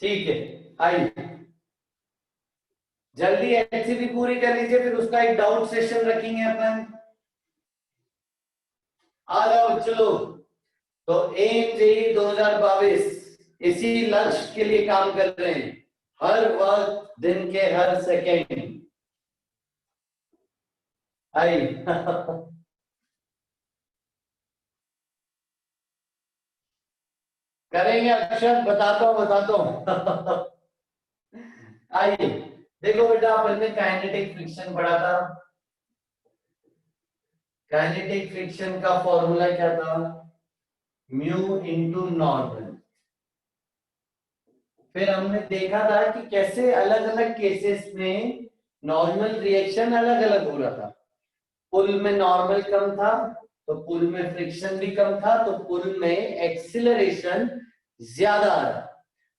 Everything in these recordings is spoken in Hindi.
ठीक है, आइए जल्दी एचसीबी पूरी कर लीजिए, फिर उसका एक डाउट सेशन रखेंगे अपन। आ जाओ चलो। तो एम जेई 2022 इसी लक्ष्य के लिए काम कर रहे हैं, हर वक्त दिन के हर सेकेंड। आई करेंगे अक्षर, बताता हूं आइए देखो बेटा, अपन ने काइनेटिक फ्रिक्शन पढ़ा था। काइनेटिक फ्रिक्शन का फॉर्मूला क्या था? Mu into normal. फिर हमने देखा था कि कैसे अलग अलग केसेस में नॉर्मल रिएक्शन अलग अलग हो रहा था। पुल में नॉर्मल कम था तो पुल में फ्रिक्शन भी कम था, तो पुल में एक्सिलरेशन ज्यादा आ रहा।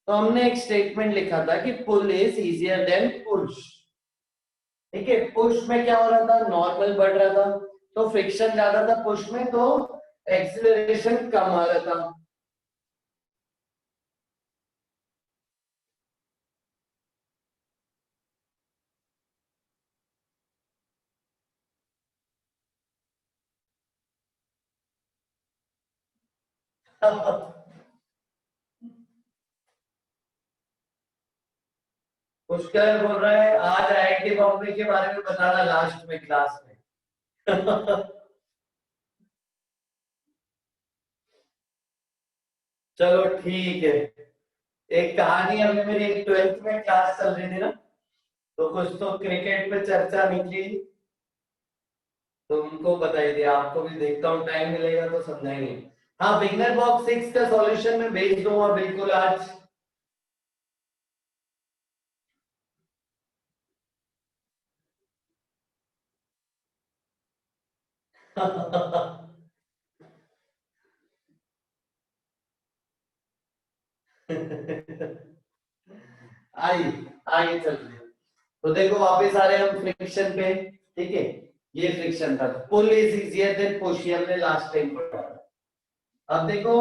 तो हमने एक स्टेटमेंट लिखा था कि pull is easier than push. ठीक है, पुश में क्या हो रहा था? नॉर्मल बढ़ रहा था तो फ्रिक्शन ज्यादा था पुश में, तो एक्सिलरेशन कम आ रहा था। पुष्कर बोल रहा है आज आईआईटी बॉम्बे के बारे में बताना लास्ट में क्लास में। चलो ठीक है। एक कहानी, अभी मेरी एक 12th में क्लास चल रही थी ना, तो कुछ तो क्रिकेट पे चर्चा निकली, तो उनको बताई थी। आपको भी देखता हूँ टाइम मिलेगा तो समझाएंगे। हाँ, बिगनर बॉक्स 6 का सॉल्यूशन मैं भेज दूंगा बिल्कुल आज। आइए आइए चलते हैं। तो देखो वापस आ रहे हैं हम फ्रिक्शन पे। ठीक है, ये फ्रिक्शन था। Pull is easier than push, ये हमने लास्ट टाइम पढ़ा था। अब देखो,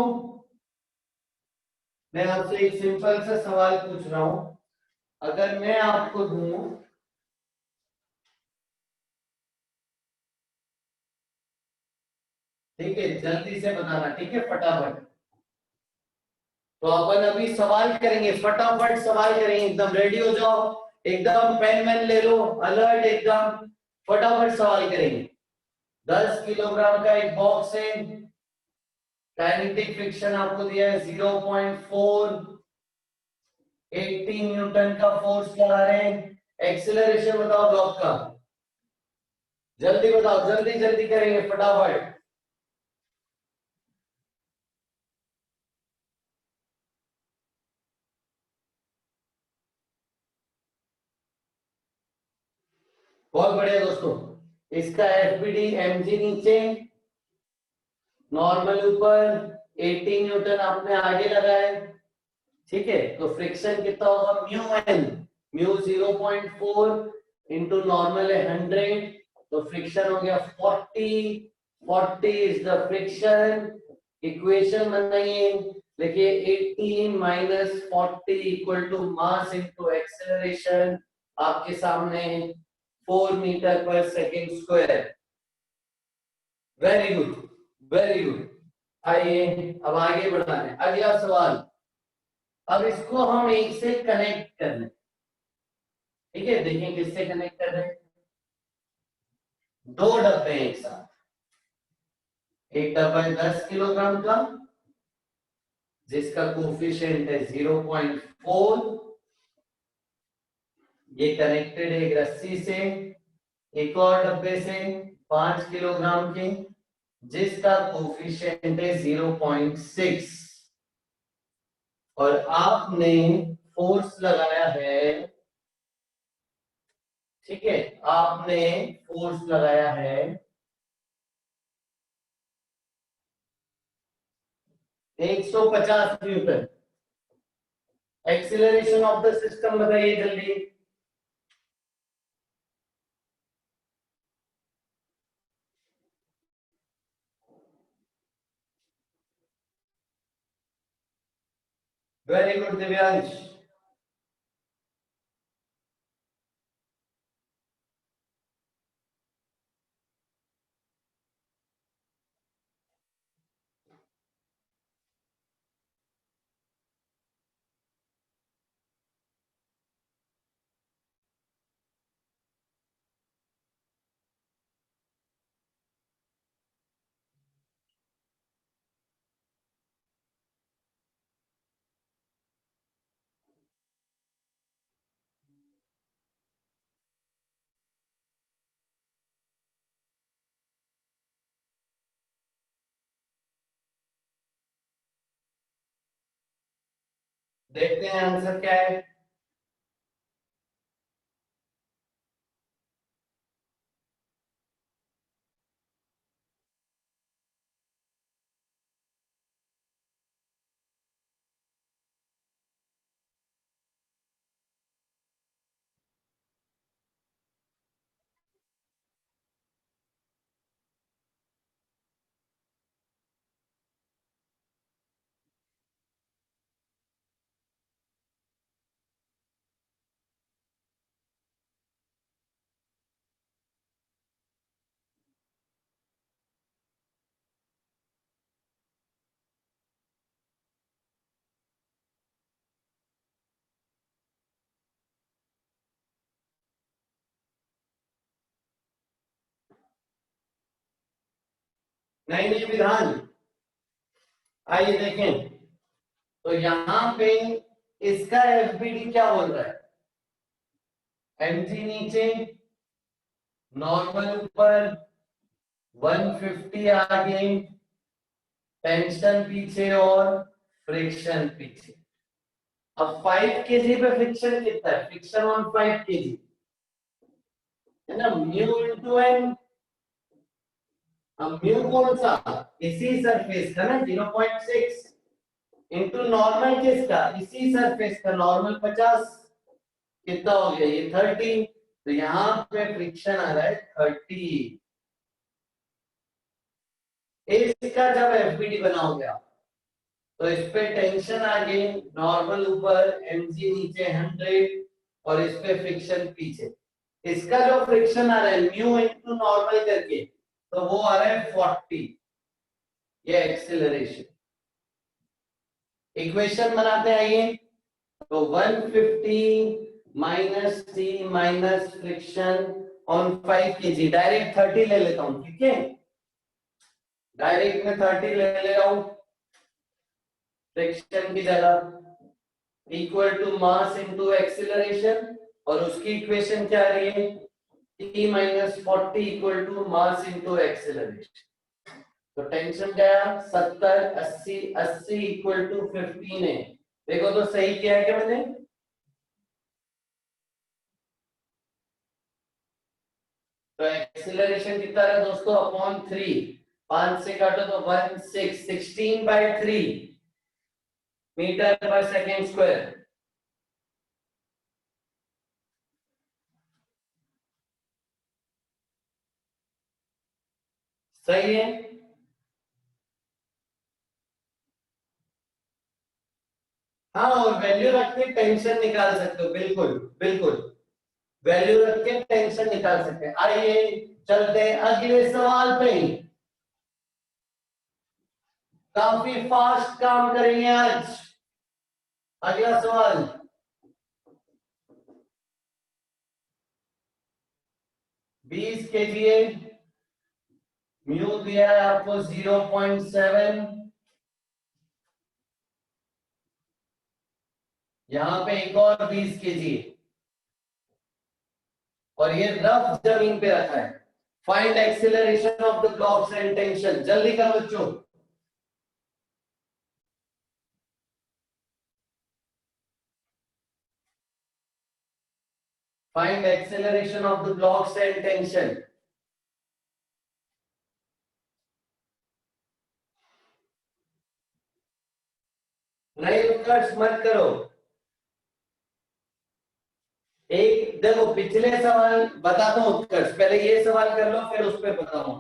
मैं आपसे एक सिंपल सा सवाल पूछ रहा हूं। अगर मैं आपको दूं, ठीक है, जल्दी से बताना, ठीक है, फटाफट। तो अपन अभी सवाल करेंगे, फटाफट सवाल करेंगे, एकदम रेडी हो जाओ, एकदम पेन वेन ले लो, अलर्ट एकदम, फटाफट सवाल करेंगे। 10 किलोग्राम का एक बॉक्स है, काइनेटिक फ्रिक्शन आपको दिया है 0.4, 18 न्यूटन का फोर्स लगा रहे हैं। एक्सीलरेशन बताओ ब्लॉक का, जल्दी बताओ, जल्दी जल्दी करेंगे फटाफट। बहुत बढ़िया दोस्तों, इसका एफबीडी एमजी नीचे, नॉर्मल ऊपर, 18 न्यूटन आपने आगे लगाए। ठीक है, तो फ्रिक्शन कितना होगा? Mu N, mu 0.4 into normal है 100, तो फ्रिक्शन हो गया 40। 40 इज द फ्रिक्शन। इक्वेशन बनाइए, देखिए 18 minus 40 equal to mass into acceleration, आपके सामने 4 मीटर पर second square. Very good, very good. आइए अब आगे बढ़ाने, अगला सवाल। अब इसको हम एक से कनेक्ट कर रहे हैं। ठीक है, देखें किससे कनेक्ट कर रहे हैं। दो डब्बे एक साथ, एक डब्बा है 10 किलोग्राम का जिसका कोफिशिएंट है 0.4, ये कनेक्टेड है एक रस्सी से। एक और डब्बे से 5 किलोग्राम के जिसका कोफिशिएंट है 0.6, और आपने फोर्स लगाया है, ठीक है, आपने फोर्स लगाया है 150 Newton. Acceleration of the system बताइए जल्दी। वेरी गुड दिव्यांश, देखते हैं आंसर क्या है। नहीं नहीं विधान, आइए देखें। तो यहाँ पे इसका एफबीडी क्या बोल रहा है? एमजी नीचे, नॉर्मल ऊपर, 150 आगे, टेंशन पीछे और फ्रिक्शन पीछे। अब 5 केजी पे फ्रिक्शन कितना है? फ्रिक्शन ऑन 5 केजी है ना, म्यू इंटू एन। अब म्यू कौन सा? इसी सरफेस का ना, 0.6 इंटू नॉर्मल किसका? इसी सरफेस का, नॉर्मल 50। कितना हो गया ये? 30। तो यहाँ पे फ्रिक्शन आ रहा है 30। इसका जब एफबीडी बना हो गया तो इस पे टेंशन आगे, नॉर्मल ऊपर, एमजी नीचे 100 और इस पे फ्रिक्शन पीछे। इसका जो फ्रिक्शन आ रहा है म्यू इंटू नॉर्मल करके, तो वो आ रहा है 40। ये एक्सेलरेशन। इक्वेशन बनाते आइए। तो 150 minus T minus friction on 5 KG, direct 30 ले लेता हूं, ठीक है? डायरेक्ट में 30 ले रहा हूं फ्रिक्शन की जगह, equal to mass into acceleration. और उसकी इक्वेशन क्या आ रही है? T minus 40 equal to mass into acceleration. तो टेंशन क्या? 70, 80, 80 इक्वल टू 15 है। देखो तो सही किया है क्या मैंने? तो एक्सीलरेशन कितना है दोस्तों? अपॉन 3। 5 से काटो तो 1 6, 16/3 मीटर पर सेकेंड स्क्वायर। सही है। हाँ, और वैल्यू रख के टेंशन निकाल सकते हो, बिल्कुल बिल्कुल। वैल्यू रख के टेंशन निकाल सकते हैं। आइए चलते हैं अगले सवाल पे। काफी फास्ट काम करेंगे आज। अगला सवाल। 20 केजी है, म्यू दिया है आपको 0.7। यहां पे एक और 20 केजी है और ये रफ जमीन पे रखा है। Find acceleration of the blocks and tension. जल्दी करो बच्चों। Find acceleration of the blocks and tension. नहीं उत्कर्ष मत करो। एक देखो, पिछले सवाल बताता हूं उत्कर्ष, पहले ये सवाल कर लो फिर उस पर बताऊं।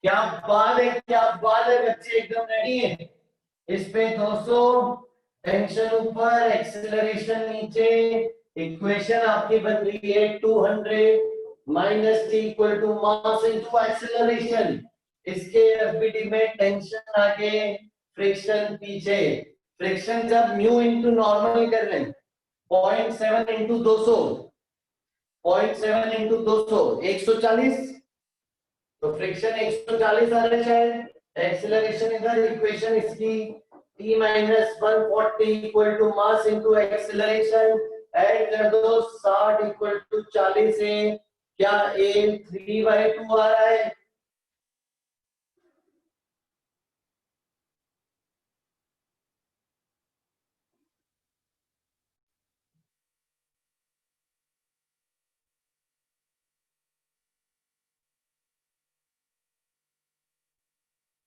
क्या बात है, क्या बात है बच्चे, एकदम रेडी है। इस पे 200, टेंशन ऊपर, एक्सेलरेशन नीचे। इक्वेशन आपकी बन रही है 200 minus T equal to mass into acceleration. इसके एफबीडी में टेंशन आगे, फ्रिक्शन पीछे। फ्रिक्शन जब न्यू इनटू नॉर्मल कर लें, 0.7 इंटू 200, 0.7 इंटू 200 140, तो फ्रिक्शन 140 आ रहा है शायद। एक्सेलरेशन इधर, इक्वेशन इसकी t minus 140 equal to mass into acceleration. Add कर दो, 60 इक्वल टू 40 है। क्या a 3/2 आ रहा है?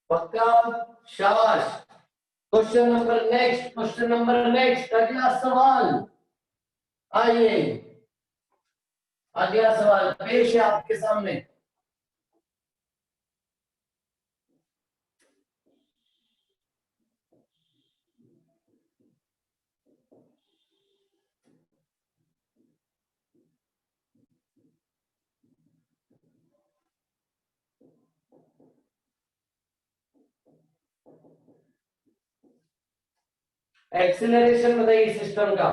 पक्का? शाबाश। Question number next, question number next, अगला सवाल। आइए, अगला सवाल पेश है आपके सामने। एक्सेलरेशन बताइए सिस्टम का।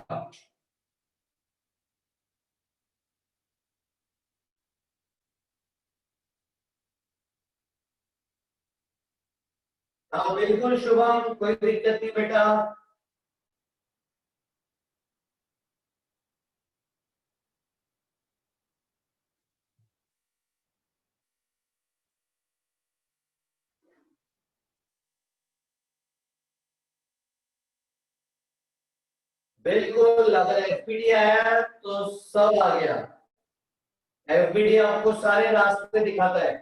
हाँ बिल्कुल शुभम, कोई दिक्कत नहीं बेटा। बिल्कुल, अगर एफपीडी आया तो सब आ गया। एफपीडी आपको सारे रास्ते दिखाता है।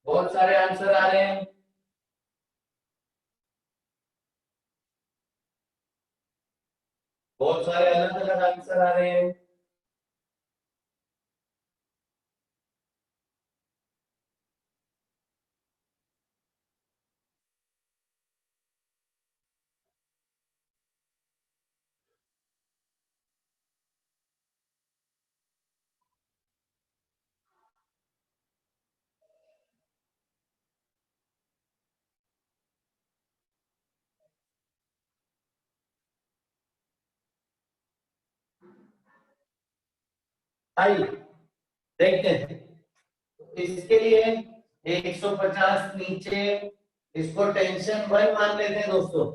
बहुत सारे आंसर आ रहे हैं। बहुत सारे अलग अलग आंसर आ रहे हैं। आइए देखते हैं। इसके लिए 150 नीचे, इसको टेंशन 1 मान लेते हैं दोस्तों,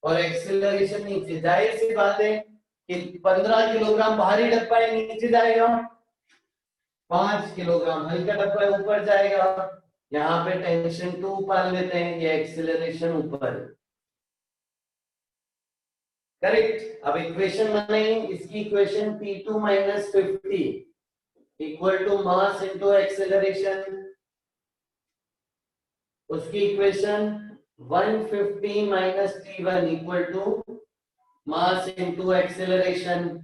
और एक्सेलरेशन नीचे। जाहिर सी बात है कि 15 किलोग्राम भारी डब्बा है, नीचे जाएगा। 5 किलोग्राम हल्का डब्बा है, ऊपर जाएगा। यहाँ पे टेंशन 2 मान लेते हैं, ये एक्सेलरेशन ऊपर। करेक्ट। अब इक्वेशन बनाइए, इसकी equation P2 minus 50 equal to mass into acceleration. उसकी equation 150 minus T1 equal to mass into acceleration.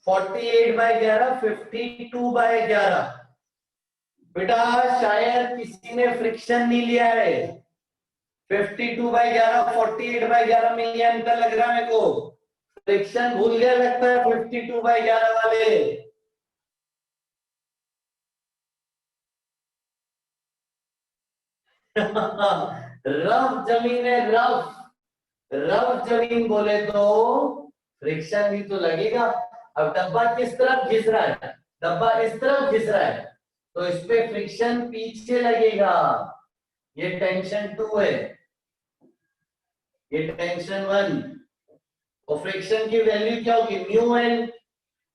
48 by 11, 52 by 11. बेटा शायद किसी ने फ्रिक्शन नहीं लिया है। 52 by 11, 48 by 11 में ये अंतर लग रहा है मेरे को। फ्रिक्शन भूल गया लगता है 52 by 11 वाले। रफ जमीन है, रफ रफ जमीन बोले तो फ्रिक्शन भी तो लगेगा। अब डब्बा किस तरफ घिस रहा है, डब्बा इस तरफ घिस रहा है, तो इस पे फ्रिक्शन पीछे लगेगा। ये टेंशन 2 है, ये टेंशन 1। और फ्रिक्शन की वैल्यू क्या होगी, म्यू एन।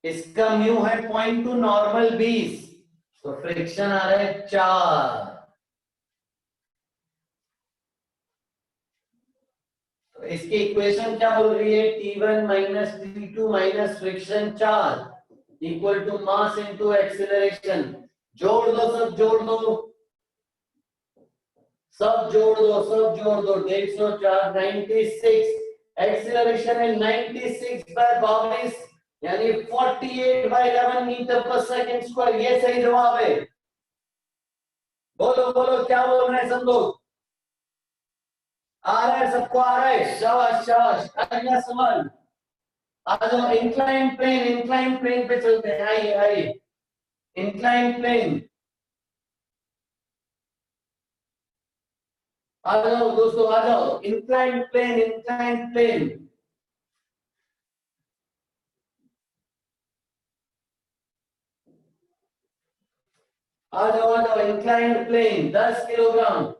इसका म्यू है 0.2, नॉर्मल 20, तो फ्रिक्शन आ रहा है 4। तो इसकी इक्वेशन क्या बोल रही है, T1 minus T2 minus friction 4 equal to mass into acceleration. जोड़ दो, सब जोड़ दो, सब जोड़ दो, सब जोड़ दो। 150, 96। एक्सीलरेशन है 96 बाय 22, यानी 48 बाय 11 मीटर पर सेकंड स्क्वायर। ये सही जवाब है। बोलो बोलो क्या बोल रहे हैं सब लोग। आ रहा है, सबको आ रहा है, शाबाश शाबाश। अगला सवाल आ जाओ। इंक्लाइन प्लेन पे चलते हैं, आइए आइए। इंक्लाइन प्लेन आ जाओ दोस्तों, आ जाओ। Incline plane, incline plane. आ जाओ इंक्लाइन प्लेन। 10 kilogram,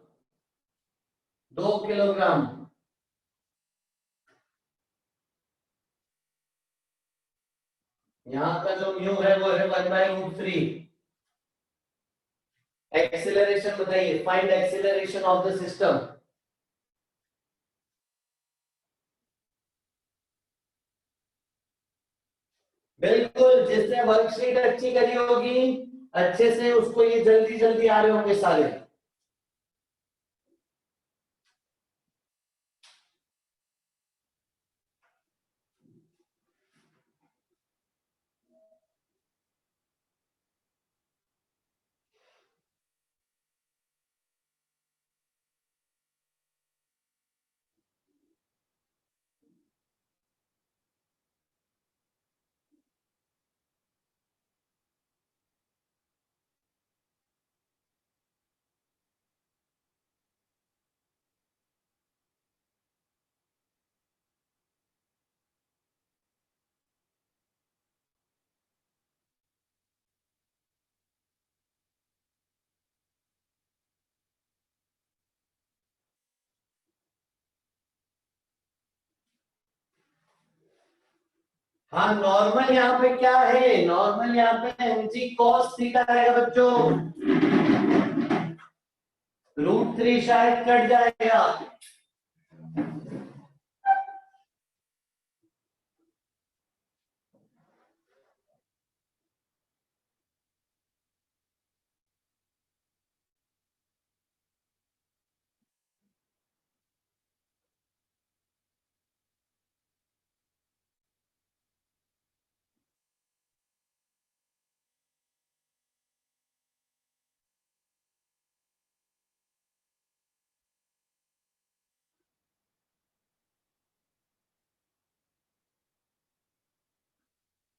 2 kilogram. यहाँ का जो म्यू है वो है 1/√3। एक्सीलरेशन बताइए, find acceleration of the system. बिल्कुल, जिसने वर्कशीट अच्छी करी होगी अच्छे से, उसको ये जल्दी जल्दी आ रहे होंगे सारे। हाँ, नॉर्मल यहाँ पे क्या है, नॉर्मल यहाँ पे mg cos थीटा रहेगा बच्चों। √3 शायद कट जाएगा।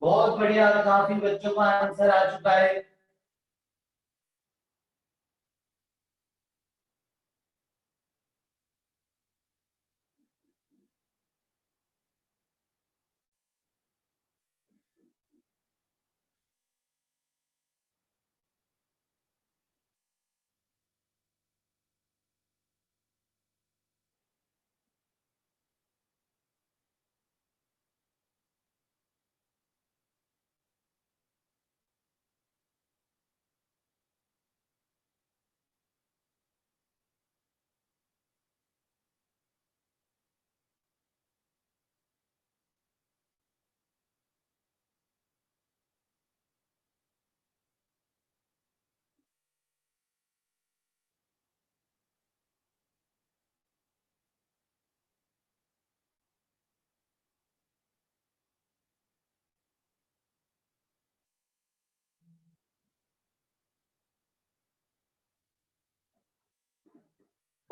बहुत बढ़िया, काफी बच्चों का आंसर आ चुका है।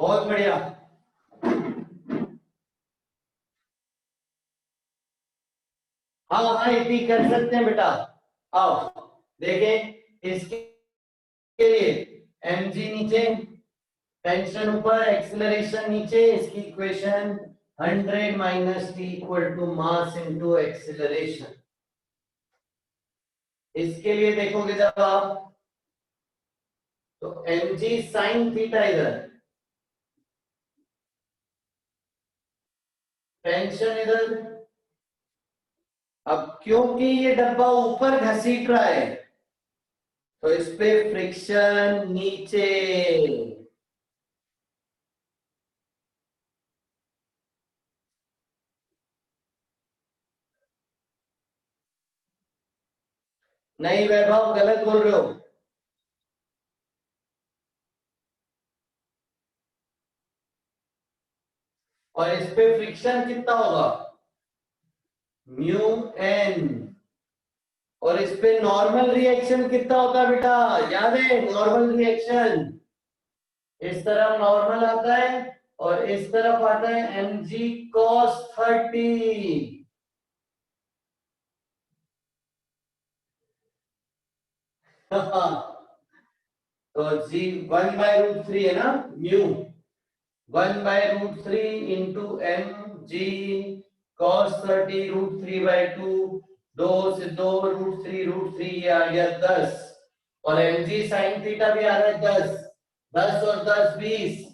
बहुत बढ़िया। हाँ हाँ इतनी कर सकते हैं बेटा। आओ देखें इसके लिए एम जी नीचे, टेंशन ऊपर, एक्सीलरेशन नीचे, इसकी equation 100 minus T equal to mass into acceleration. इसके लिए देखोगे जब आप, तो एम जी साइन थीटा इधर, टेंशन इधर। अब क्योंकि ये डब्बा ऊपर घसीट रहा है तो इस पे फ्रिक्शन नीचे। नहीं वैभव गलत बोल रहे हो। और इस पे फ्रिक्शन कितना होगा, म्यू एन। और इस पे नॉर्मल रिएक्शन कितना होता है बेटा, याद है नॉर्मल रिएक्शन, इस तरफ नॉर्मल आता है और इस तरफ आता है एम जी कॉस 30। तो जी 1/√3 है ना mu, 1/√3 into M G cos 30 √3/2, दो से दो √3 ये आ गया 10, और एम जी साइन थीटा भी आ रहा है 10, 10 और 10 20।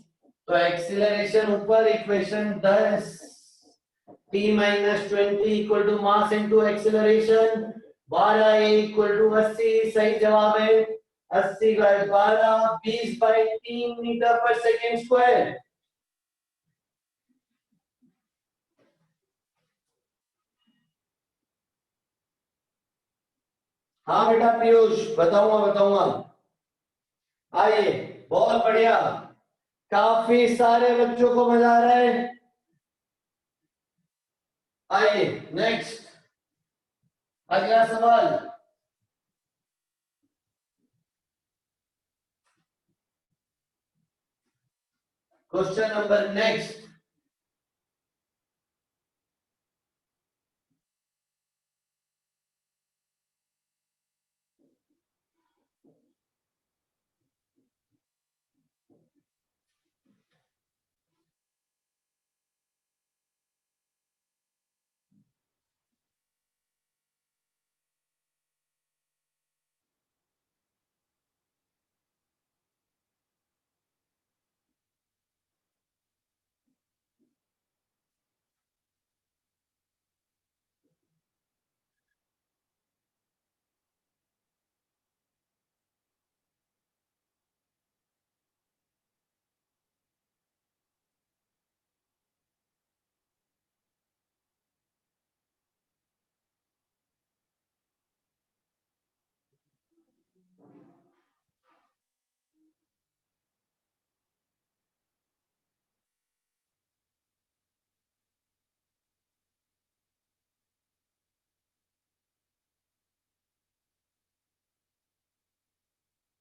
तो एक्सीलरेशन ऊपर equation 10 T minus 20 equal to mass into acceleration 12 equal to 80। सही जवाब है 80/12, 20/3 मीटर पर सेकेंड स्क्वायर। हाँ बेटा पीयूष, बताऊंगा बताऊंगा। आइए, बहुत बढ़िया, काफी सारे बच्चों को मजा आ रहा है। आइए नेक्स्ट, अगला सवाल। Question number next.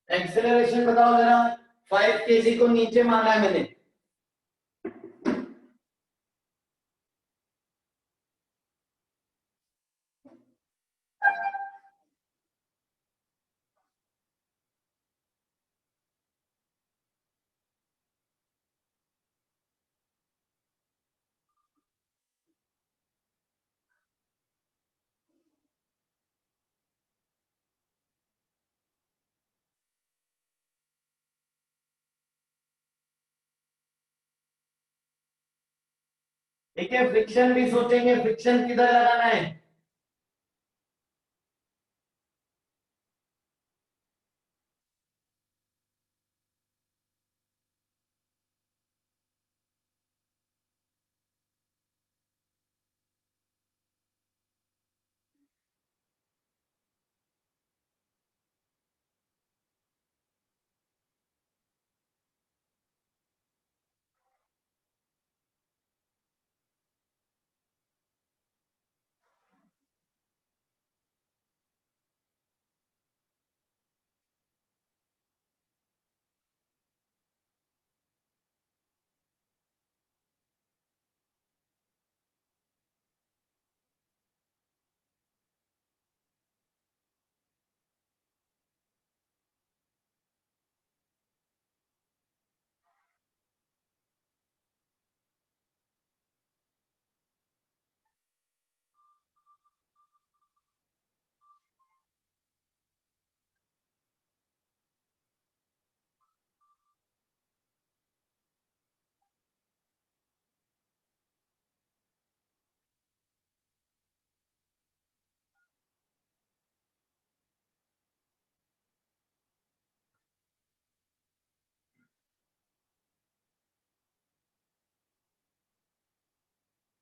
एक्सेलरेशन बताओ जरा, 5 kg को नीचे माना है मैंने। ठीक है, फ्रिक्शन भी सोचेंगे, फ्रिक्शन किधर लगाना है।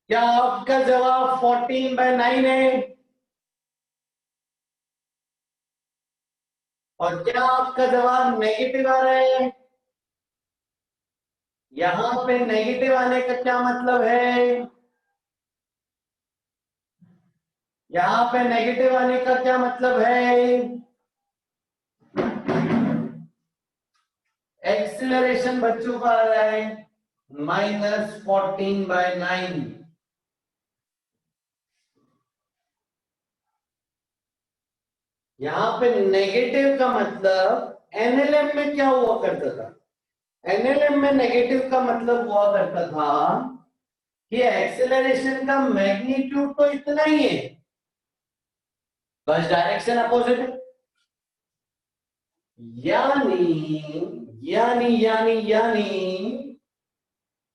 क्या आपका जवाब 14/9 है? और क्या आपका जवाब नेगेटिव आ रहा है? यहां पे नेगेटिव आने का क्या मतलब है? यहां पे नेगेटिव आने का क्या मतलब है? एक्सीलरेशन बच्चों का आ रहा है -14/9। यहां पे नेगेटिव का मतलब एनएलएम में क्या हुआ करता था? एनएलएम में नेगेटिव का मतलब हुआ करता था कि एक्सेलरेशन का मैग्नीट्यूड तो इतना ही है, बस डायरेक्शन अपोजिट है। यानी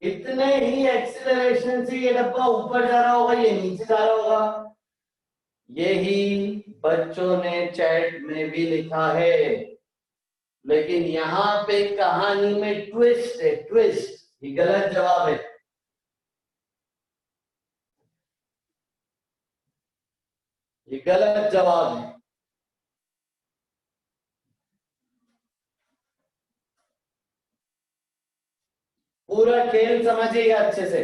इतने ही एक्सेलरेशन से ये डब्बा ऊपर जा रहा होगा, ये नीचे जा रहा होगा। यही बच्चों ने चैट में भी लिखा है, लेकिन यहां पे कहानी में ट्विस्ट है, ट्विस्ट। ये गलत जवाब है। ये गलत जवाब है। पूरा खेल समझिएगा अच्छे से।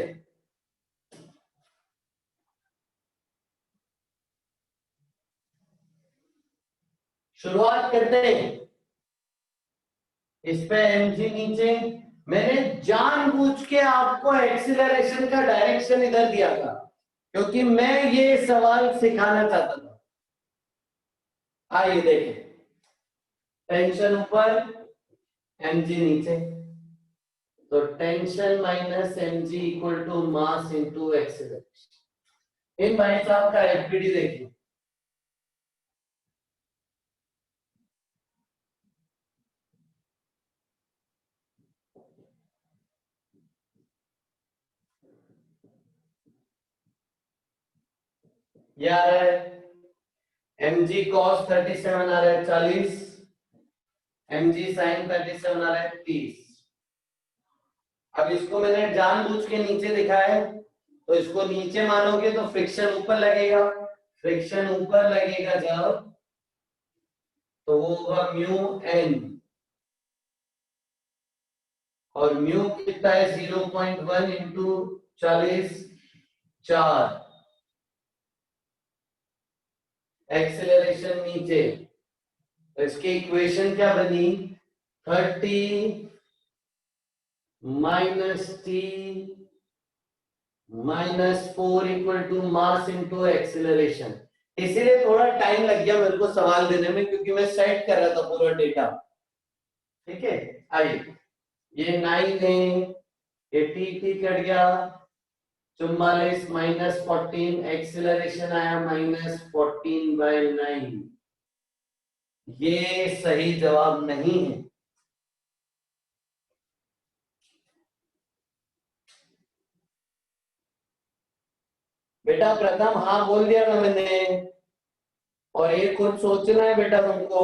शुरुआत करते हैं। इस पे mg नीचे। मैंने जानबूझ के आपको एक्सीलरेशन का डायरेक्शन इधर दिया था, क्योंकि मैं ये सवाल सिखाना चाहता था। आइए देखें। टेंशन ऊपर, mg नीचे, तो tension minus mg equal to mass into acceleration. इन भाई साहब का एफपीडी देखिए। ये आ रहा है mg cos 37 आ रहा है 40, mg sin 37 आ रहा है 30। अब इसको मैंने जानबूझ के नीचे दिखा है, तो इसको नीचे मानोगे तो फ्रिक्शन ऊपर लगेगा। फ्रिक्शन ऊपर लगेगा जब, तो वो होगा म्यू एन, और म्यू कितना है 0.1 इंटू 40, 4। एक्सेलरेशन नीचे, तो इसकी इक्वेशन क्या बनी? 30 minus T -4 equal to mass into acceleration. इसीलिए थोड़ा टाइम लग गया मेरे को सवाल देने में, क्योंकि मैं सेट कर रहा था पूरा डेटा। ठीक है, आइए। ये 9 है, ये टी कट गया, 44 -14, एक्सिलरेशन आया -14/9। ये सही जवाब नहीं है बेटा। प्रथम हाँ बोल दिया ना मैंने, और ये खुद सोचना है बेटा तुमको।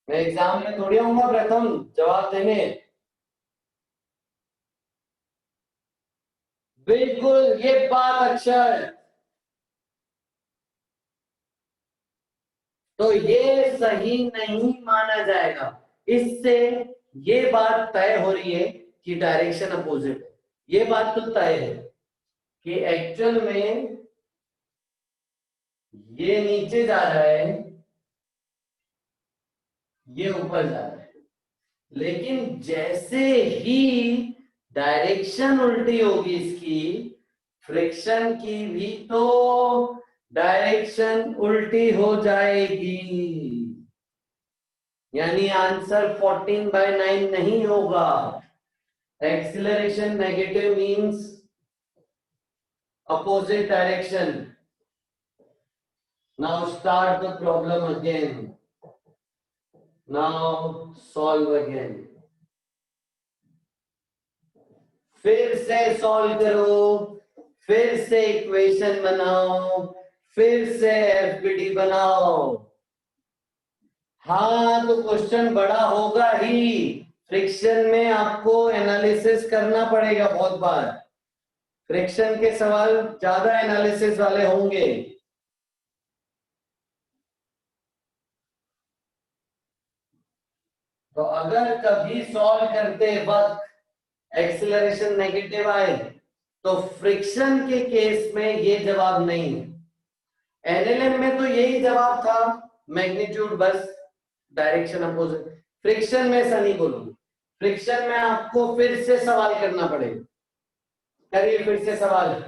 मैं एग्जाम में थोड़ी आऊंगा प्रथम जवाब देने। बिल्कुल, ये बात अक्षर। तो ये सही नहीं माना जाएगा। इससे ये बात तय हो रही है कि डायरेक्शन अपोजिट है। ये बात तो तय है कि एक्चुअल में ये नीचे जा रहा है, ये ऊपर जा रहा है। लेकिन जैसे ही डायरेक्शन उल्टी होगी इसकी, फ्रिक्शन की भी तो डायरेक्शन उल्टी हो जाएगी। यानी आंसर 14/9 नहीं होगा। Acceleration negative means opposite direction. Now start the problem again. Now solve again. फिर से सॉल्व करो, फिर से इक्वेशन बनाओ, फिर से एफपीडी बनाओ। हाँ, तो क्वेश्चन बड़ा होगा ही। फ्रिक्शन में आपको एनालिसिस करना पड़ेगा बहुत बार। फ्रिक्शन के सवाल ज्यादा एनालिसिस वाले होंगे। तो अगर कभी सॉल्व करते वक्त एक्सीलरेशन नेगेटिव आए तो फ्रिक्शन के केस में ये जवाब नहीं है। एनएलएम में तो यही जवाब था, मैग्नीट्यूड बस डायरेक्शन अपोजिट। फ्रिक्शन में ऐसा नहीं बोलूंगा, फ्रिक्शन में आपको फिर से सवाल करना पड़ेगा। करिए फिर से सवाल।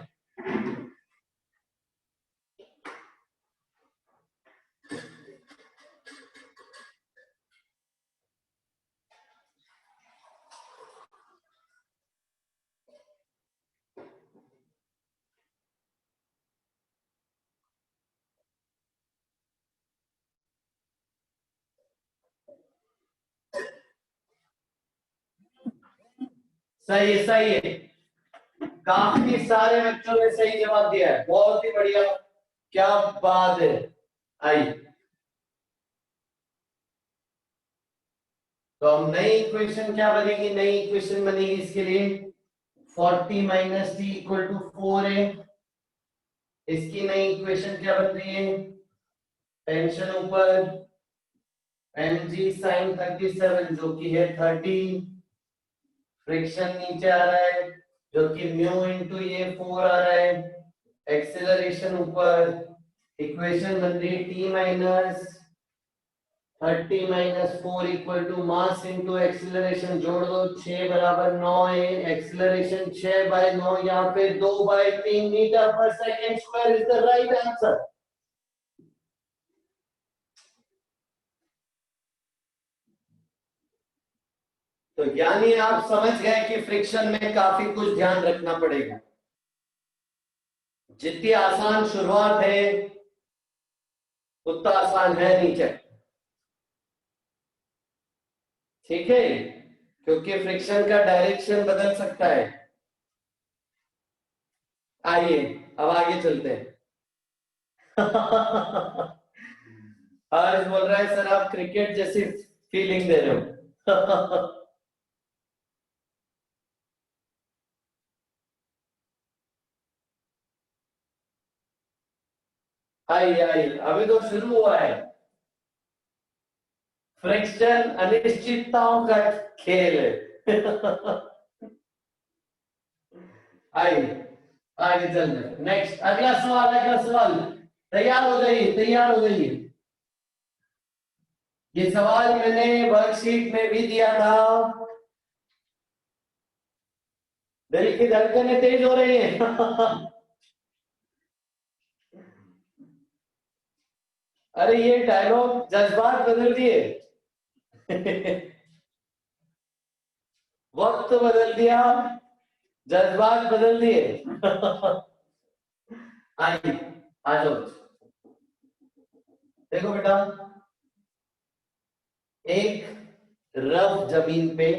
सही है, सही है, काफी सारे बच्चों ने सही जवाब दिया है, बहुत ही बढ़िया, क्या बात है। आइए तो हम नई इक्वेशन क्या बनेगी, नई इक्वेशन बनेगी इसके लिए 40 माइनस टी इक्वल टू 4 है। इसकी नई इक्वेशन क्या बन रही है, टेंशन ऊपर mg sin 37 जो कि है 30, फ्रिक्शन नीचे आ रहा है जो कि म्यू इंटू ये 4 आ रहा है, एक्सेलरेशन ऊपर, इक्वेशन बन रही है t minus 30 minus 4 equal to mass into acceleration, जोड़ दो 6 बराबर 9 है, एक्सीलरेशन 6 बाय 9 यहाँ पे 2 बाय 3 मीटर पर second square is the right answer. तो यानी आप समझ गए कि फ्रिक्शन में काफी कुछ ध्यान रखना पड़ेगा। जितनी आसान शुरुआत है उतना आसान है नीचे, ठीक है, क्योंकि फ्रिक्शन का डायरेक्शन बदल सकता है। आइए अब आगे चलते हैं। हर्ष बोल रहा है सर आप क्रिकेट जैसी फीलिंग दे रहे हो। आइए आइए, अभी तो शुरू हुआ है। फ्रिक्शन अनिश्चितताओं का खेल है। आइए आगे चल रहे, नेक्स्ट अगला सवाल, अगला सवाल, तैयार हो जाइए, तैयार हो जाइए। ये सवाल मैंने वर्कशीट में भी दिया था। दिल की धड़कनें तेज हो रही हैं। अरे ये डायलॉग जज्बात बदल दिए। वक्त बदल दिया, जज्बात बदल दिए। आइए आ जाओ, देखो बेटा, एक रफ जमीन पे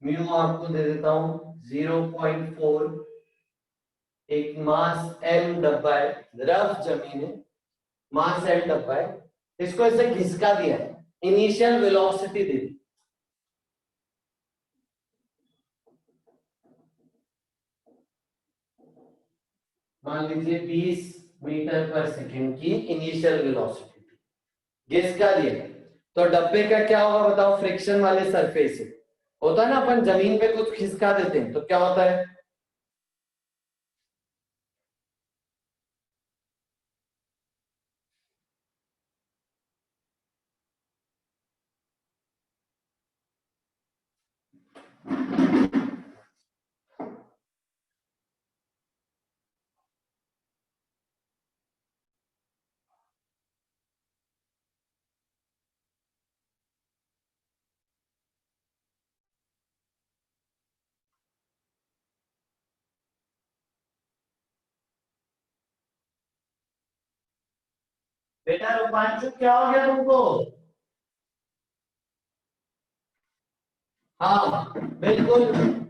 म्यू आपको दे देता हूं 0.4, एक मास m डब्बा है, रफ जमीन है, मास m डब्बा है, इसको ऐसे घिसका दिया है, इनिशियल वेलोसिटी दे दी, मान लीजिए 20 मीटर पर सेकंड की इनिशियल वेलोसिटी घिसका दिया। तो डब्बे का क्या होगा बताओ, फ्रिक्शन वाले सरफेस है, होता है ना, अपन जमीन पे कुछ खिसका देते हैं तो क्या होता है, बेटा रूपांशु क्या हो गया तुमको, हाँ बिल्कुल,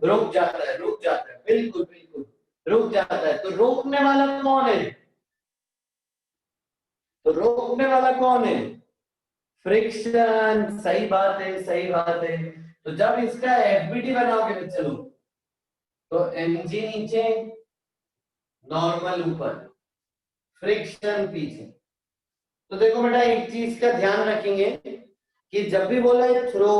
रुक जाता है, रुक जाता है, बिल्कुल बिल्कुल रुक जाता है। तो रोकने वाला कौन है, तो रोकने वाला कौन है, फ्रिक्शन, सही बात है, सही बात है। तो जब इसका एफबीटी बनाओगे तो चलो, तो mg नीचे, नॉर्मल ऊपर, फ्रिक्शन पीछे। तो देखो बेटा एक चीज का ध्यान रखेंगे कि जब भी बोला है थ्रो,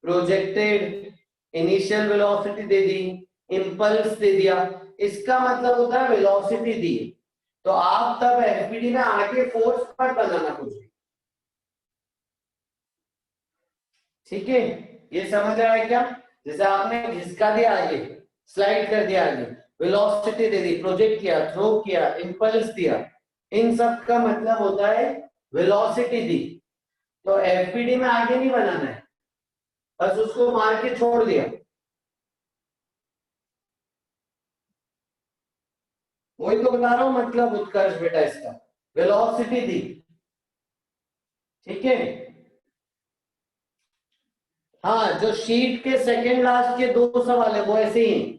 प्रोजेक्टेड, इनिशियल वेलोसिटी दे दी, इंपल्स दे दिया, इसका मतलब होता है वेलोसिटी दी। तो आप तब एफपीडी में आगे फोर्स मत बनाना कुछ भी, ठीक है? ये समझ रहा है क्या? जैसे आपने घिसका दिया आगे, स्लाइड कर दिया आगे, वेलोसिटी दे दी, प्रोजेक्ट किया, थ्रो किया, इंपल्स दिया, इन सब का मतलब होता है वेलोसिटी दी। तो एफपीडी में आगे नहीं बनाना है, बस उसको मार के छोड़ दिया। वही तो बता रहा हूं मतलब उत्कर्ष बेटा, इसका वेलोसिटी दी, ठीक है? हाँ, जो शीट के सेकंड लास्ट के दो सवाल है वो ऐसे ही हैं।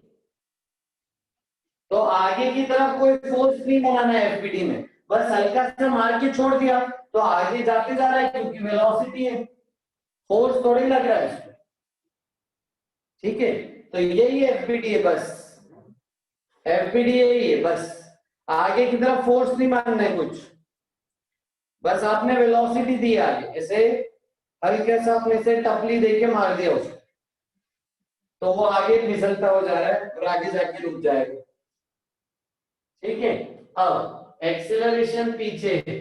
तो आगे की तरफ कोई फोर्स नहीं बनाना है एफपीडी में, बस हल्का सा मार के छोड़ दिया तो आगे जाते जा रहा है क्योंकि वेलोसिटी है, फोर्स थोड़ी लग रहा है इसमें, ठीक है? तो यही एफपीडी है बस, एफपीडी यही है बस, आगे की तरफ फोर्स नहीं मारना है कुछ, बस आपने वेलोसिटी दी आगे, ऐसे हल्के सा आपने से टपली देके मार दिया उसको, तो वो आगे फिसलता हो जा रहा है और आगे जाके रुक जाएगा, ठीक है? अब एक्सेलरेशन पीछे है,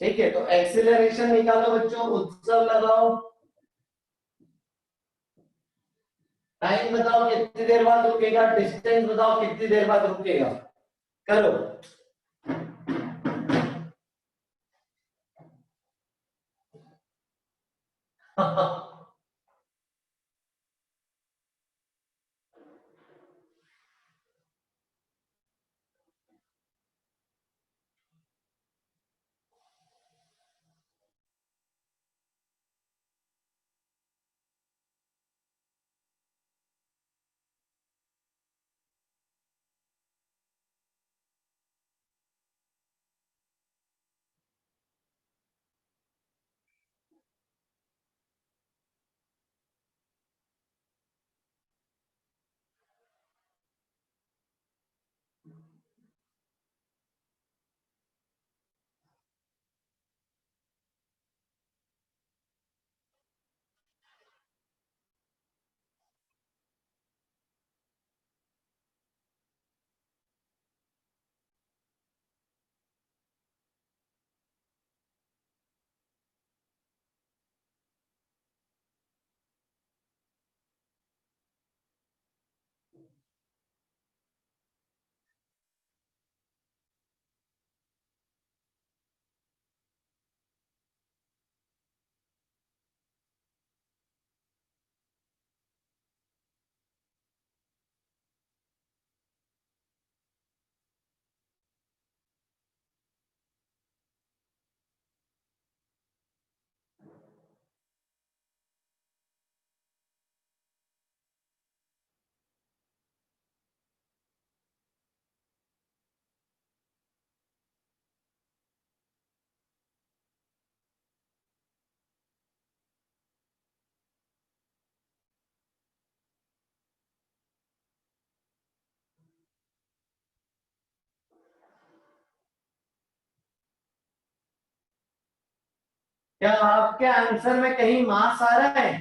ठीक है? तो एक्सेलरेशन निकालो बच्चों, उत्सव लगाओ, टाइम बताओ कितनी देर बाद रुकेगा, डिस्टेंस बताओ कितनी देर बाद रुकेगा, करो। क्या आपके आंसर में कहीं मास आ रहा है?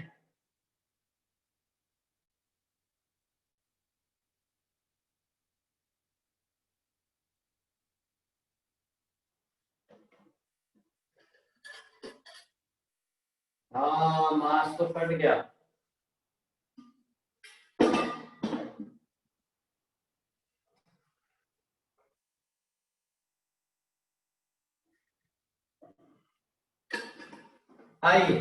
हाँ, मास तो फट गया। आइए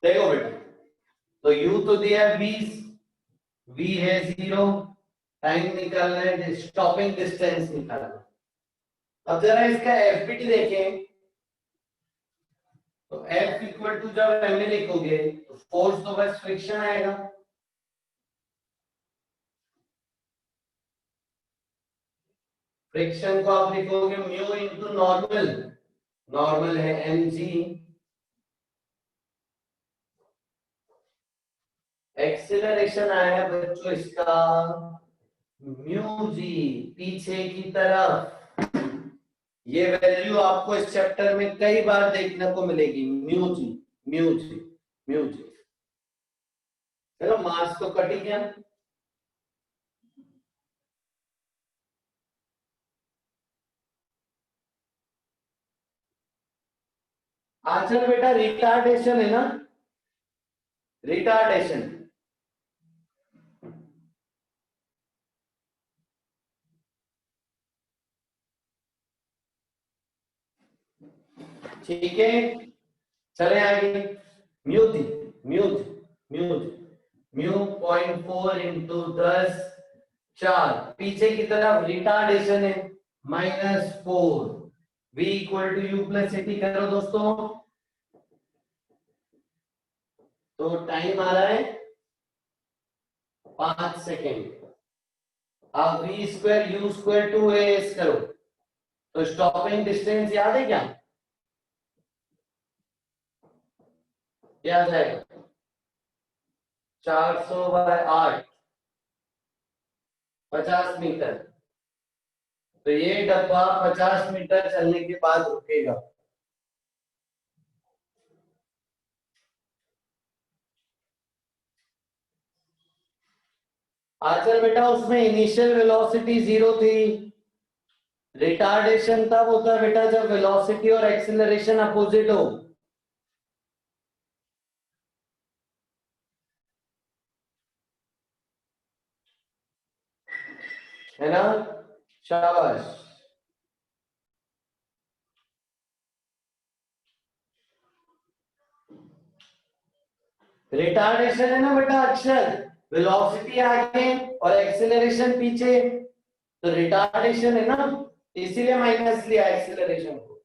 देखो बेटा, तो u तो दिया है 20, v है 0, टाइम निकालना है, स्टॉपिंग डिस्टेंस निकालना। अब जरा इसका एफपीटी देखें, तो F इक्वल टू जब ma लिखोगे तो फोर्स तो बस फ्रिक्शन आएगा, फ्रिक्शन को आप लिखोगे म्यू इंटू नॉर्मल, नॉर्मल है mg, एक्सीलरेशन आया है बच्चों इसका म्यू जी, पीछे की तरफ। ये वैल्यू आपको इस चैप्टर में कई बार देखने को मिलेगी, mu G, mu G, mu G. चलो मास तो कट ही गया। आंसर बेटा रिटार्डेशन है ना, रिटार्डेशन। ठीक है, चले आगे। म्यू थी, म्यू थी, म्यू थी, म्यू 0.4 इंटू 10 4, पीछे की तरफ रिटार्डेशन है -4, v equal to u plus a t करो दोस्तों। तो टाइम आ रहा है 5 सेकेंड। अब v square u square two S करो, तो स्टॉपिंग डिस्टेंस याद है क्या? याद है 400/8, 50 मीटर। तो ये डब्बा 50 मीटर चलने के बाद रुकेगा। आचल बेटा उसमें इनिशियल वेलोसिटी 0 थी। रिटार्डेशन तब होता है बेटा जब वेलोसिटी और एक्सीलरेशन अपोजिट हो। है ना, शाबाश। रिटार्डेशन है ना बेटा अक्षर, वेलोसिटी आगे और एक्सीलरेशन पीछे, तो रिटार्डेशन है ना, इसीलिए माइनस लिया एक्सीलरेशन को।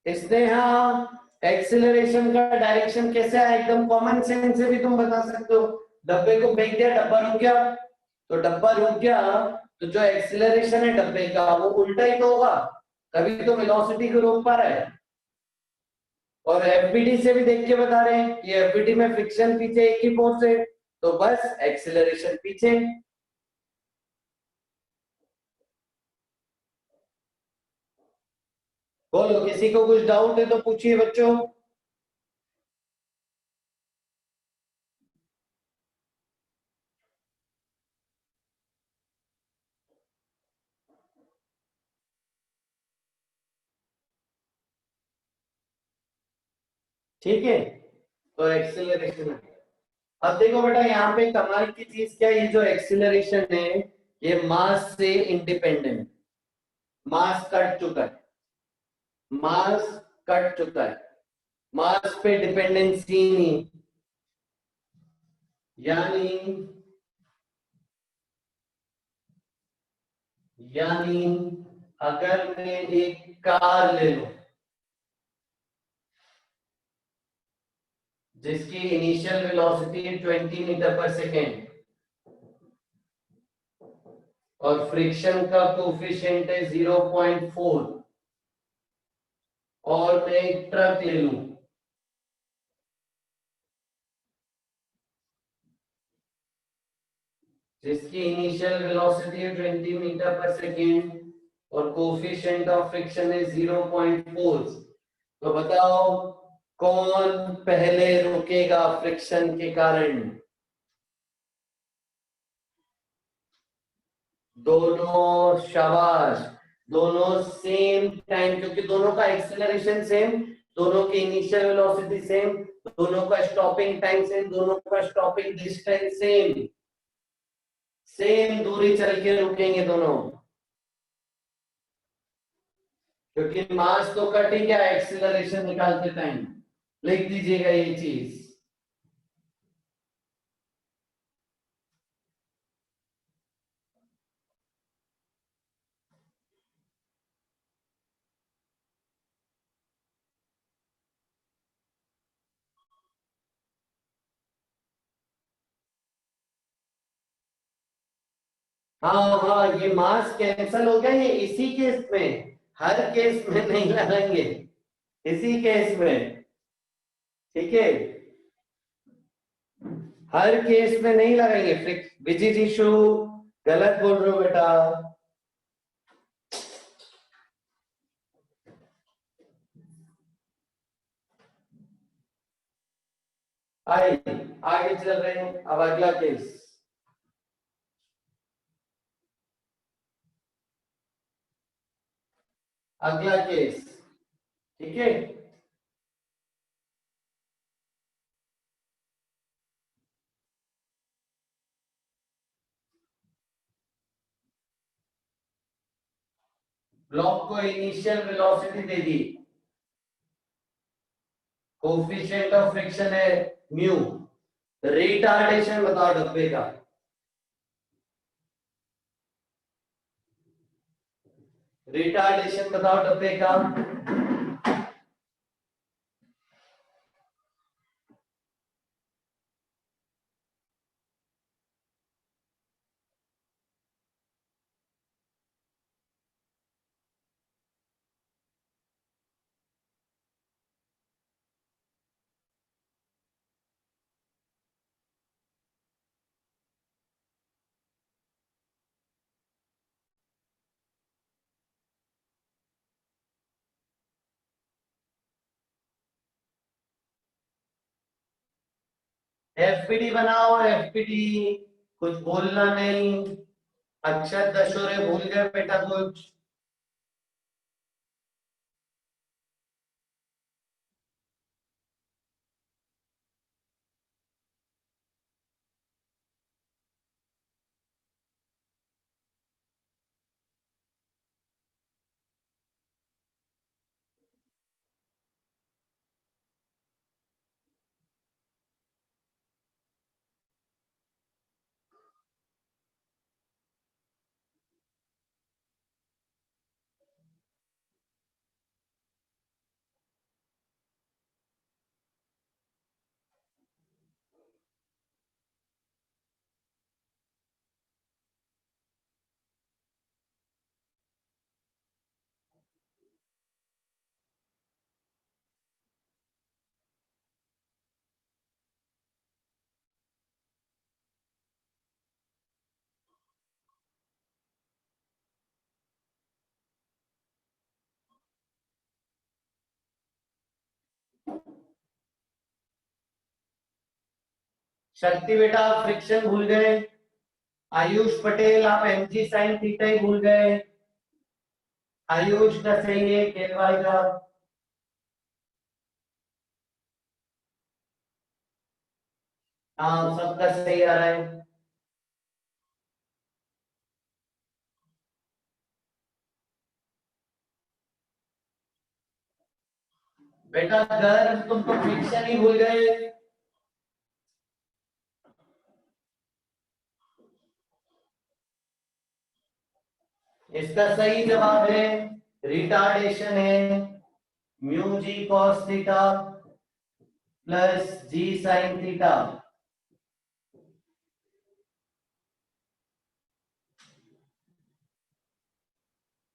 इसने हाँ एक्सीलरेशन का डायरेक्शन कैसे है, एकदम कॉमन सेंस से भी तुम बता सकते हो। डब्बे को फेंक दिया, डब्बा रुक गया, तो डब्बा रुक गया, तो जो एक्सीलरेशन है डब्बे का वो उल्टा ही तो होगा, तभी तो वेलोसिटी को रोक पा रहा है। और एफबीडी से भी देख के बता रहे हैं कि एफबीडी में फ्रिक्शन पीछे एक ही फोर्स है, तो बस एक्सीलरेशन पीछे। बोलो किसी को कुछ डाउट है तो पूछिए बच्चों। ठीक है, तो एक्सीलरेशन। अब देखो बेटा यहाँ पे कमाल की चीज क्या है, ये जो एक्सीलरेशन है ये मास से इंडिपेंडेंट, मास कट चुका है, मास कट चुका है, मास पे डिपेंडेंसी नहीं। यानी यानी अगर मैं एक कार ले लूं जिसकी इनिशियल वेलोसिटी 20 मीटर पर सेकेंड और फ्रिक्शन का कोफिशिएंट है 0.4, और मैं एक ट्रक ले लूं जिसकी इनिशियल वेलोसिटी है 20 मीटर पर सेकेंड और कोफिशिएंट ऑफ फ्रिक्शन है 0.4, तो बताओ कौन पहले रुकेगा फ्रिक्शन के कारण? दोनों, शाबाश। दोनों सेम टाइम, क्योंकि दोनों का एक्सेलरेशन सेम, दोनों की इनिशियल वेलोसिटी सेम, दोनों का स्टॉपिंग टाइम सेम, दोनों का स्टॉपिंग डिस्टेंस सेम, सेम दूरी चल के रुकेंगे दोनों, क्योंकि मास तो कट ही गया एक्सीलरेशन निकालते टाइम। लिख दीजिएगा ये चीज। हाँ हाँ, ये मास कैंसल हो गया, ये इसी केस में, हर केस में नहीं लगाएंगे, इसी केस में। ठीक है, हर केस में नहीं लगाएंगे। विच इज इशू, गलत बोल रहे हो बेटा। आगे चल रहे हैं। अब अगला केस, अगला केस, ठीक है। ब्लॉक को initial velocity they the, coefficient of friction है म्यू, रिटार्डेशन बताओ डब्बे का। रिटार्डेशन बताओ डब्बे का। एफपीडी बनाओ, एफपीडी। कुछ बोलना नहीं। अक्षर दशोरे भूल गए बेटा कुछ। शक्ति बेटा आप फ्रिक्शन भूल गए। आयुष पटेल आप एमजी साइन थीटा ही भूल गए। आयुष का सही है, केलवाई का। हाँ सबका सही आ रहा है। बेटा गर्म तुम तो फ्रिक्शन ही भूल गए। इसका सही जवाब है रिटार्डेशन है, mu G cos theta plus जी साइन थीटा।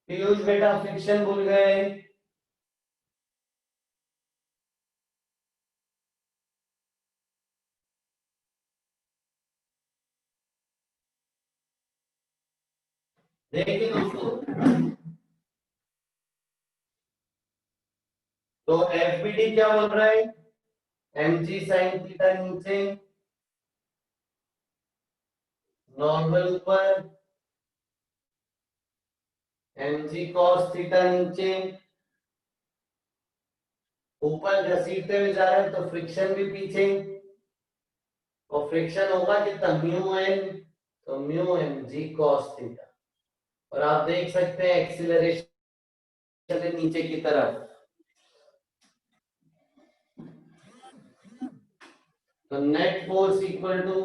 पीयूष बेटा फ्रिक्शन भूल गए। देखिए दोस्तों, तो एफबीडी क्या बोल रहा है, एमजी साइन थीटा नीचे, नॉर्मल ऊपर, एमजी कॉस थीटा नीचे। ऊपर घसीटते हुए जा रहे हैं तो फ्रिक्शन भी पीछे, और फ्रिक्शन होगा कितना, म्यू एन, तो mu M G cos theta. और आप देख सकते हैं एक्सीलरेशन है नीचे की तरफ। तो net force equal to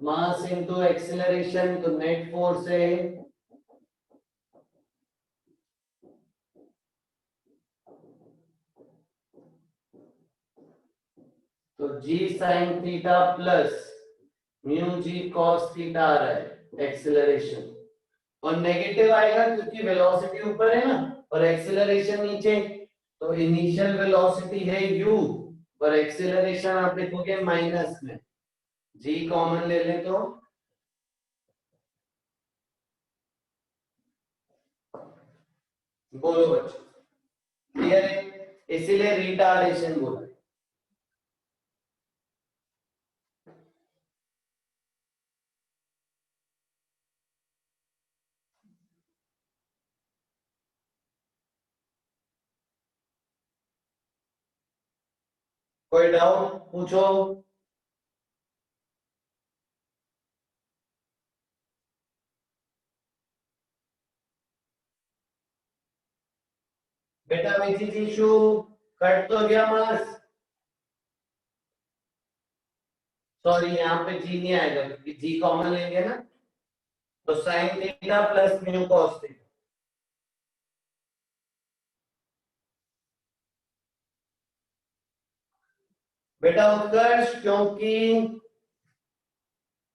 mass into acceleration, तो नेट फोर्स है तो G sine theta plus mu G cos theta आ रहा है एक्सीलरेशन, और नेगेटिव आएगा क्योंकि वेलोसिटी ऊपर है ना और एक्सीलरेशन नीचे। तो इनिशियल वेलोसिटी है u और एक्सीलरेशन आप लिखोगे माइनस में, जी कॉमन ले लें तो बोलो बच्चों, क्लियर है? इसीलिए रिटार्डेशन बोला। कोई डाउट पूछो। बेटा मीठी टिश्यू कट तो गया मास। सॉरी यहाँ पे जी नहीं आएगा क्योंकि जी कॉमन लेंगे ना, तो sign theta plus mu cos theta. बेटा उत्कर्ष क्योंकि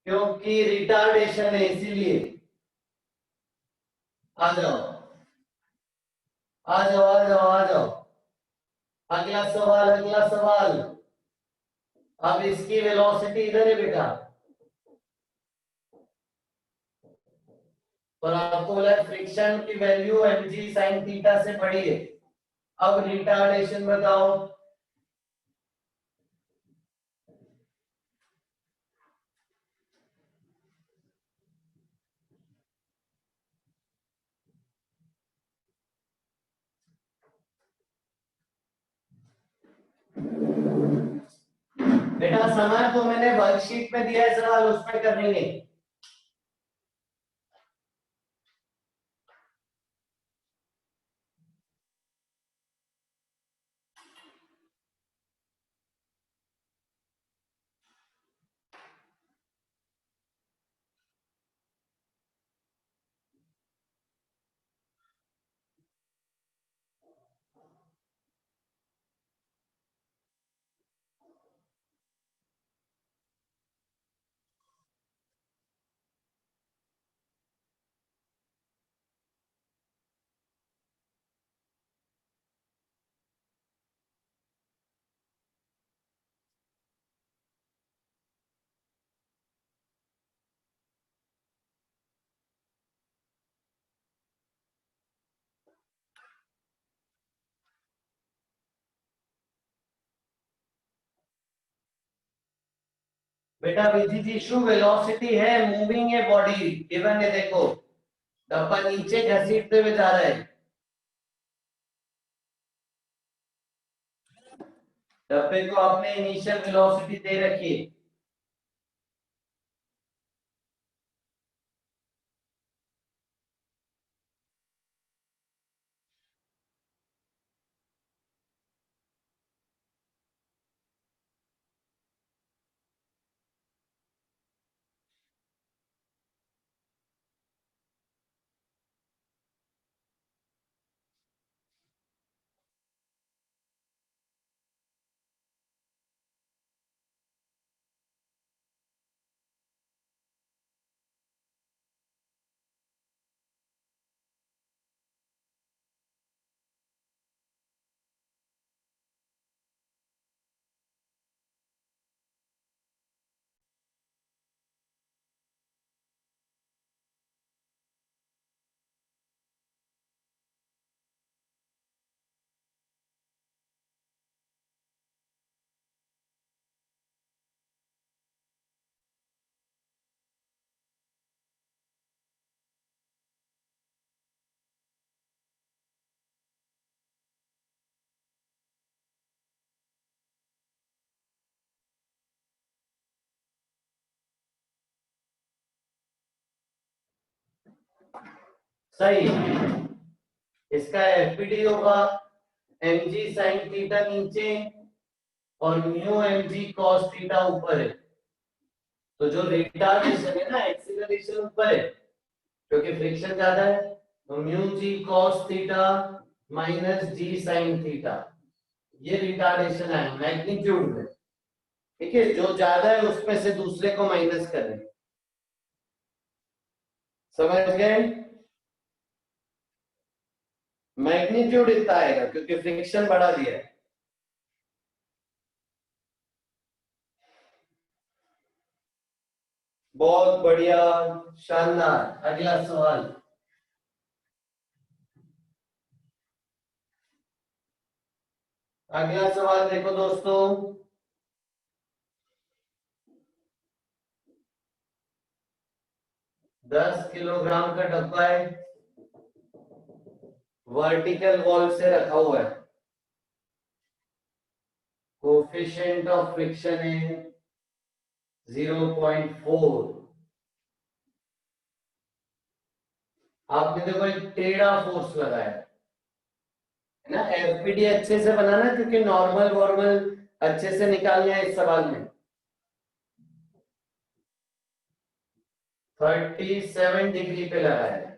क्योंकि रिटार्डेशन है इसीलिए। आ जाओ आ जाओ आ जाओ आ जाओ। अगला सवाल अगला सवाल। अब इसकी वेलोसिटी इधर है बेटा, और आपको बोला फ्रिक्शन की वैल्यू mg sin थीटा से बड़ी है। अब रिटार्डेशन बताओ। बेटा समय तो मैंने वर्कशीट में दिया है, सवाल उसमें करेंगे। बेटा विधि इशू वेलोसिटी है, मूविंग है बॉडी, गिवन है। देखो डब्बा नीचे घसीटते हुए जा रहा है, डब्बे को आपने इनिशियल वेलोसिटी दे रखी है। सही, इसका एफपीडी होगा mg sin थीटा नीचे और म्यू mg cos थीटा ऊपर है। तो जो रिटार्डेशन है ना, एक्सीलरेशन ऊपर है क्योंकि फ्रिक्शन ज्यादा है, तो mu G cos theta minus जी sin थीटा, ये रिटार्डेशन है मैग्नीट्यूड में। ठीक है, जो ज्यादा है उसमें से दूसरे को माइनस करें। समझ गए? मैग्नीट्यूड इतना आएगा क्योंकि फ्रिक्शन बढ़ा दिया है। बहुत बढ़िया, शानदार। अगला सवाल। अगला सवाल देखो दोस्तों, 10 किलोग्राम का डब्बा है, वर्टिकल वॉल से रखा हुआ है, कोफिशिएंट ऑफ फ्रिक्शन है 0.4। आपने देखो एक टेढ़ा फोर्स लगाया है ना, एफपीडी अच्छे से बनाना क्योंकि नॉर्मल वॉर्मल अच्छे से निकालना है इस सवाल में। 37 डिग्री पे लगाया है।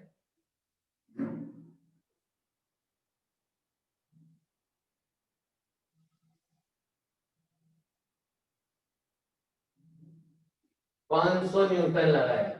पांच सौ न्यूटन लगाया।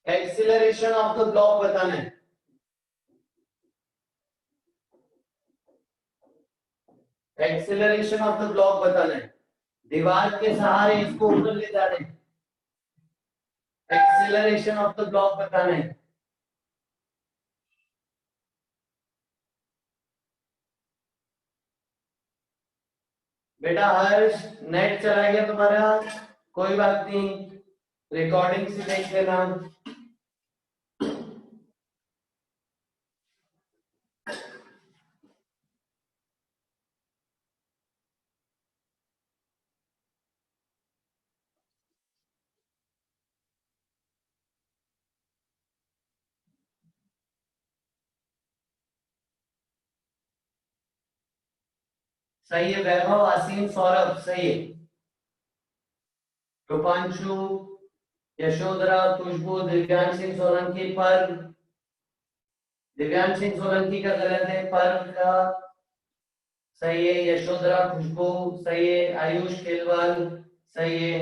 एक्सीलरेशन ऑफ द ब्लॉक बताना है। एक्सीलरेशन ऑफ द ब्लॉक बताना है। दीवार के सहारे इसको ऊपर ले जा रहे हैं। एक्सीलरेशन ऑफ द ब्लॉक बताना है। बेटा हर्ष, नेट चला गया तुम्हारा, कोई बात नहीं, रिकॉर्डिंग से देख लेना। सही है वैभव, असीम, सौरभ, सही है। रूपांशु, यशोधरा, खुशबू, दिव्यांश सिंह सोलंकी पर, दिव्यांश सिंह सोलंकी का गलत है, पर का सही है। यशोधरा, खुशबू सही है। आयुष केलवाल सही है।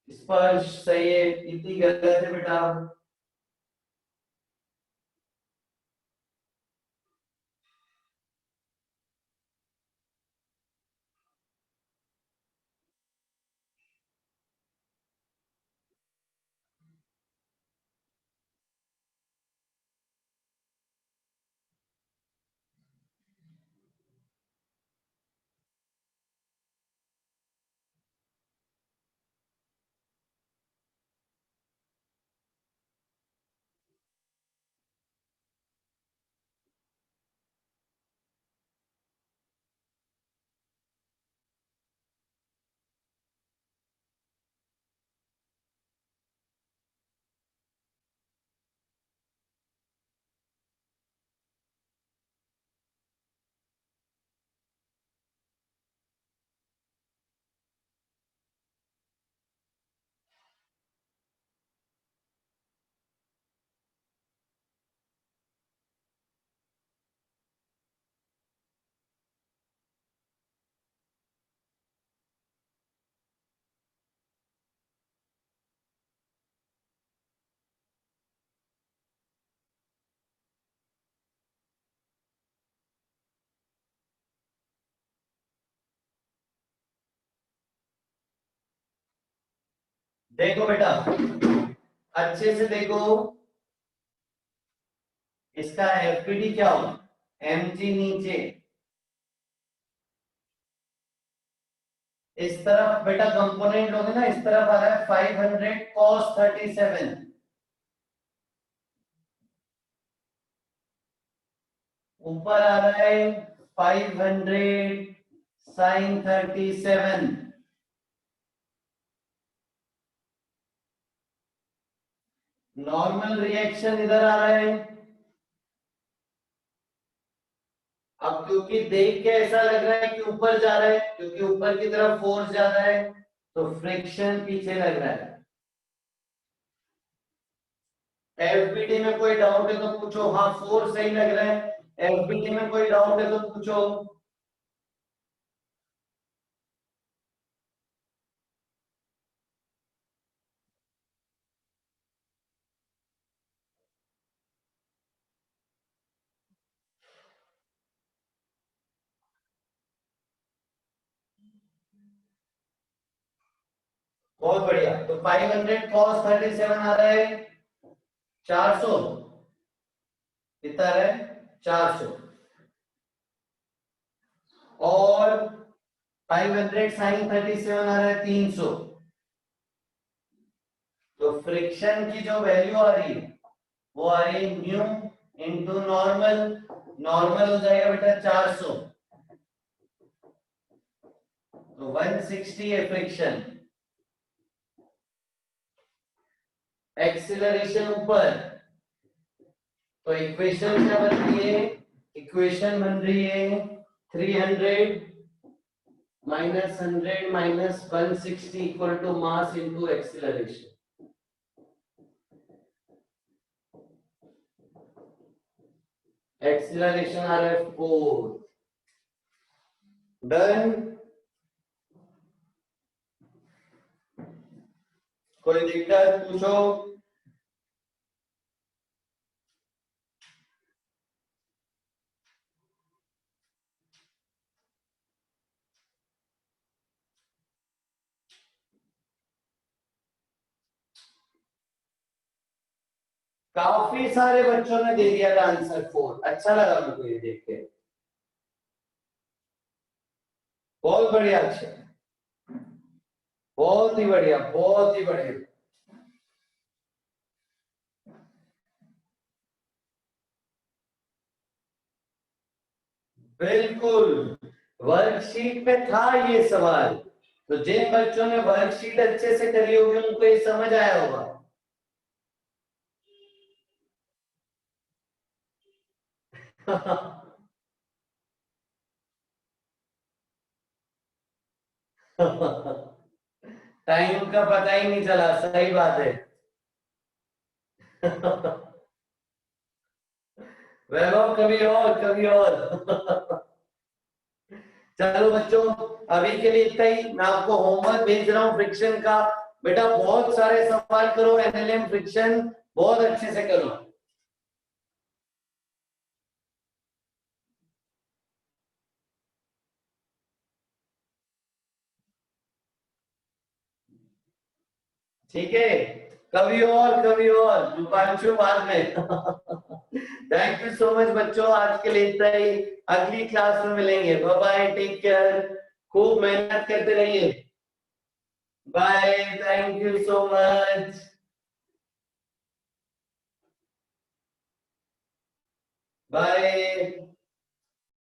स्पर्श सही है। इतनी गलत है बेटा। देखो बेटा, अच्छे से देखो, इसका एफपीडी क्या होगा, एमजी नीचे, इस तरफ बेटा कंपोनेंट होंगे ना, इस तरफ आ रहा है 500 cos 37, ऊपर आ रहा है 500 sin 37। नॉर्मल रिएक्शन इधर आ रहा है। अब क्योंकि देख के ऐसा लग रहा है कि ऊपर जा रहा है, क्योंकि ऊपर की तरफ फोर्स ज्यादा है, तो फ्रिक्शन पीछे लग रहा है। एफबीडी में कोई डाउट है तो पूछो। हाँ, फोर्स सही लग रहा है, एफबीटी में कोई डाउट है तो पूछो। बहुत बढ़िया। तो 500 cos 37 आ रहा है 400, कितना आ रहा है 400, और 500 sin 37 आ रहा है 300। तो फ्रिक्शन की जो वैल्यू आ रही है वो आ रही है न्यू इंटू नॉर्मल। नॉर्मल हो जाएगा बेटा 400, तो 160 है फ्रिक्शन। एक्सीलरेशन ऊपर, तो इक्वेशन क्या बन रही है, इक्वेशन बन रही है 300 minus 100 minus 160 equal to mass into acceleration. Acceleration आ रहा है 4। डन। कोई दिक्कत पूछो। काफी सारे बच्चों ने दे दिया था आंसर 4, अच्छा लगा मेरे को ये देख के। बहुत बढ़िया, अच्छा, बहुत ही बढ़िया, बहुत ही बढ़िया। बिल्कुल, वर्कशीट में था ये सवाल, तो जिन बच्चों ने वर्कशीट अच्छे से करी होगी उनको ये समझ आया होगा। टाइम का पता ही नहीं चला, सही बात है। वैभव कभी और, कभी और। चलो बच्चों, अभी के लिए इतना ही। मैं आपको होमवर्क भेज रहा हूँ फ्रिक्शन का। बेटा बहुत सारे सवाल करो, एनएलएम फ्रिक्शन बहुत अच्छे से करो। ठीक है, कभी और रूपांशु बाद में। थैंक यू सो मच बच्चों, आज के लिए इतना ही। अगली क्लास में मिलेंगे। बाय बाय, टेक केयर, खूब मेहनत करते रहिए। Bye, thank you so much. Bye.